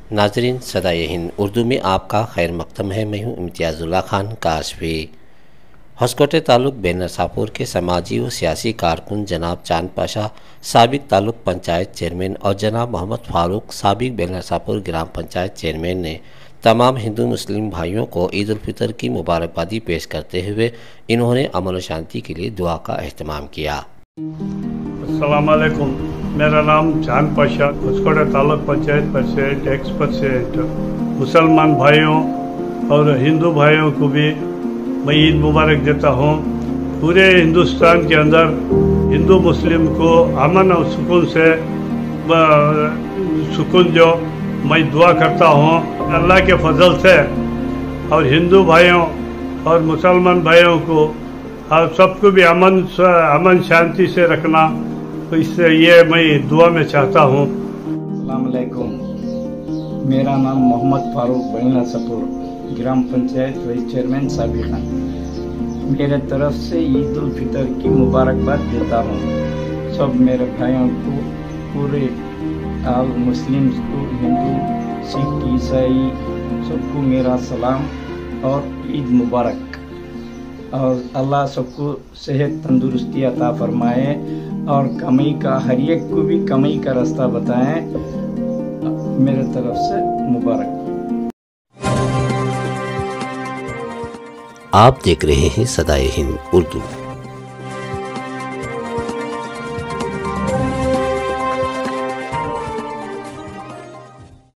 नाजरीन, सदाए हिंद उर्दू में आपका खैर मकदम है। मैं हूँ इम्तियाज़ुल्लाह खान काशफी। हॉस्कोटे तालुक बेनरसापुर के समाजी व सियासी कारकुन जनाब चांद पाशा, साबिक तालुक पंचायत चेयरमैन और जनाब मोहम्मद फारूक, साबिक बेनरसापुर ग्राम पंचायत चेयरमैन ने तमाम हिंदू मुस्लिम भाइयों को ईद उल फितर की मुबारकबादी पेश करते हुए इन्होंने अमन व शांति के लिए दुआ का अहतमाम किया। अस्सलाम वालेकुम। मेरा नाम Chand Pasha, Hoskote taluk panchayat president, ex president. मुसलमान भाइयों और हिंदू भाइयों को भी मैं ईद मुबारक देता हूँ। पूरे हिंदुस्तान के अंदर हिंदू मुस्लिम को अमन और सुकून जो मैं दुआ करता हूँ अल्लाह के फजल से, और हिंदू भाइयों और मुसलमान भाइयों को और सबको भी अमन शांति से रखना, तो इससे ये मैं दुआ में चाहता हूँ। अस्सलाम वालेकुम। मेरा नाम मोहम्मद फारूक, बेनरसापुर ग्राम पंचायत वाइस चेयरमैन साबिका। मेरे तरफ से ईद उल फितर की मुबारकबाद देता हूँ सब मेरे भाइयों को, पूरे आल मुस्लिम्स को, हिंदू सिख ईसाई सबको मेरा सलाम और ईद मुबारक। और अल्लाह सबको सेहत तंदुरुस्ती अता फरमाए और कमाई का हर एक को भी कमाई का रास्ता बताएं। मेरे तरफ से मुबारक। आप देख रहे हैं सदाए हिंद उर्दू।